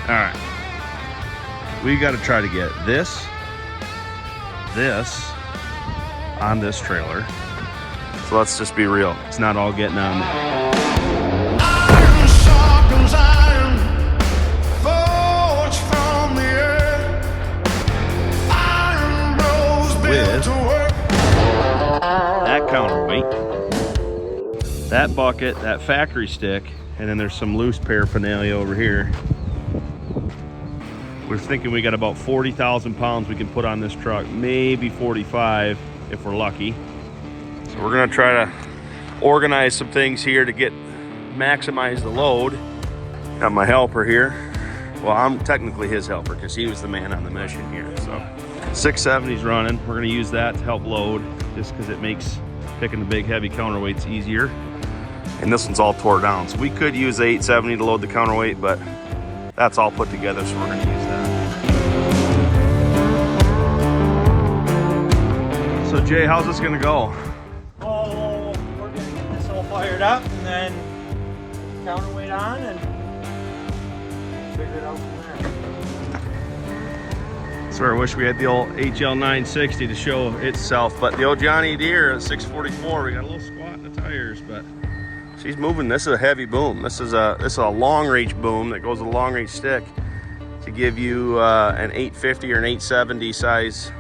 All right, we got to try to get this on this trailer. So let's just be real. It's not all getting on there. Iron sharpens iron, forged from the earth. Iron bros built to work. That counterweight, that bucket, that factory stick, and then there's some loose paraphernalia over here. We're thinking we got about 40,000 pounds we can put on this truck, maybe 45 if we're lucky. So we're gonna try to organize some things here to maximize the load. Got my helper here. Well, I'm technically his helper because he was the man on the mission here. So 670's running. We're gonna use that to help load just because it makes picking the big heavy counterweights easier. And this one's all tore down. So we could use the 870 to load the counterweight, but that's all put together, so we're gonna use that. So Jay, how's this gonna go? Oh, we're gonna get this all fired up and then counterweight on and figure it out from there. So I wish we had the old HL 960 to show itself, but the old John Deere at 644, we got a little squat in the tires, but she's moving. This is a heavy boom. This is a long range boom that goes with a long range stick to give you an 850 or an 870 size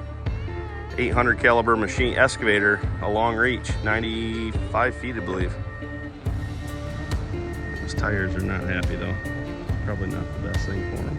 800 caliber machine excavator, a long reach, 95 feet, I believe. Those tires are not happy though. Probably not the best thing for them.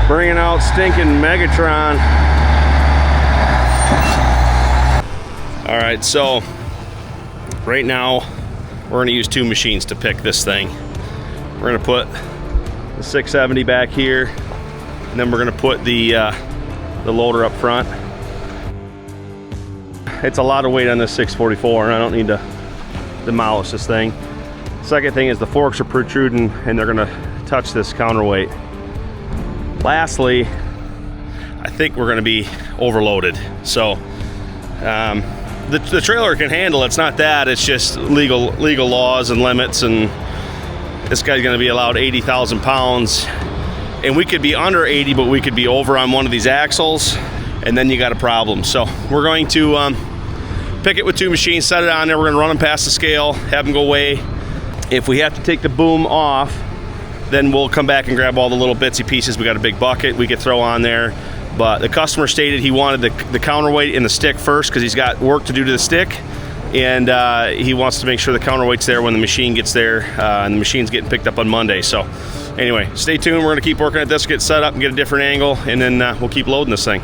Bringing out stinking Megatron. All right, so right now we're gonna use two machines to pick this thing. We're gonna put the 670 back here, and then we're gonna put the loader up front. It's a lot of weight on this 644, and I don't need to demolish this thing. Second thing is the forks are protruding, and they're gonna touch this counterweight. Lastly, I think we're going to be overloaded. So the trailer can handle it. It's not that. It's just legal laws and limits. And this guy's going to be allowed 80,000 pounds. And we could be under 80, but we could be over on one of these axles. And then you got a problem. So we're going to pick it with two machines, set it on there. We're going to run them past the scale, have them go away. If we have to take the boom off, then we'll come back and grab all the little bitsy pieces. We got a big bucket we could throw on there. But the customer stated he wanted the counterweight in the stick first because he's got work to do to the stick. And he wants to make sure the counterweight's there when the machine gets there. And the machine's getting picked up on Monday. So anyway, stay tuned. We're gonna keep working at this, get set up and get a different angle. And then we'll keep loading this thing.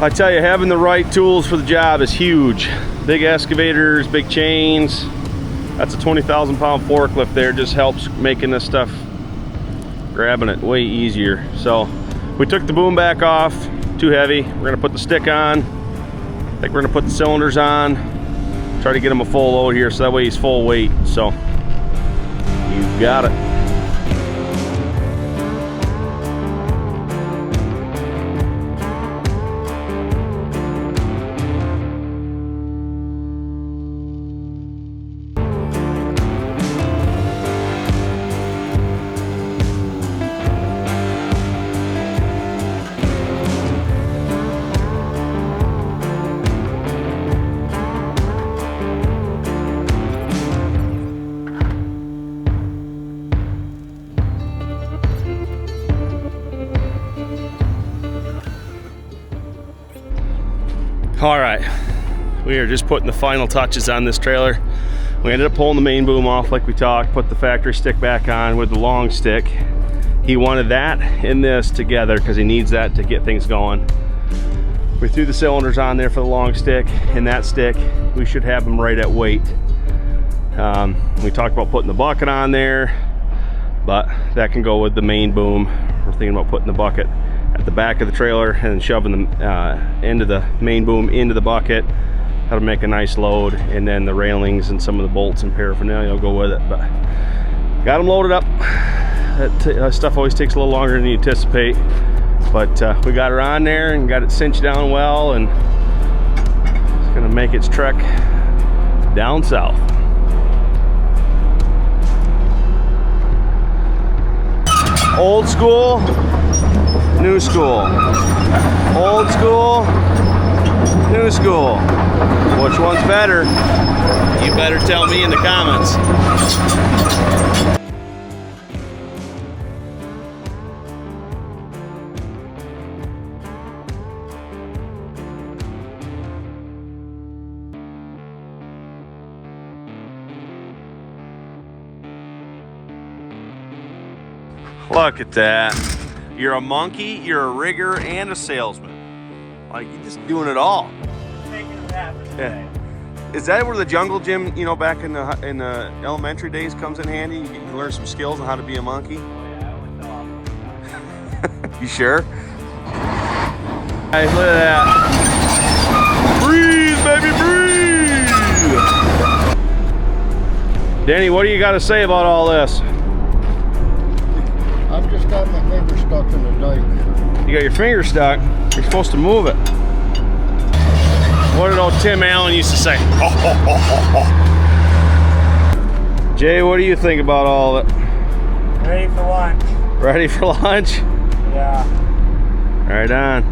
I tell you, having the right tools for the job is huge. Big excavators, big chains. That's a 20,000 pound forklift there. Just helps making this stuff, grabbing it way easier. So we took the boom back off, too heavy. We're gonna put the stick on. I think we're gonna put the cylinders on. Try to get him a full load here so that way he's full weight. So you got it. All right, we are just putting the final touches on this trailer. We ended up pulling the main boom off like we talked, put the factory stick back on with the long stick. He wanted that and this together because he needs that to get things going. We threw the cylinders on there for the long stick and that stick. We should have them right at weight. We talked about putting the bucket on there, but that can go with the main boom. We're thinking about putting the bucket at the back of the trailer and shoving the end of the main boom into the bucket. That'll make a nice load, and then the railings and some of the bolts and paraphernalia will go with it. But got them loaded up. That stuff always takes a little longer than you anticipate, but we got her on there and got it cinched down well, and it's gonna make its trek down south. Old school, new school. Old school, new school. Which one's better? You better tell me in the comments. Look at that. You're a monkey, you're a rigger, and a salesman. Like, you're just doing it all. Making them happen today. Yeah. Is that where the jungle gym, you know, back in the elementary days comes in handy? You can learn some skills on how to be a monkey? Oh yeah, I went off. You sure? Hey, look at that. Breathe, baby, breathe! Danny, what do you got to say about all this? I've just got my finger stuck in the dike. You got your finger stuck. You're supposed to move it. What did old Tim Allen used to say? Jay, what do you think about all of it? Ready for lunch. Ready for lunch? Yeah. Right on.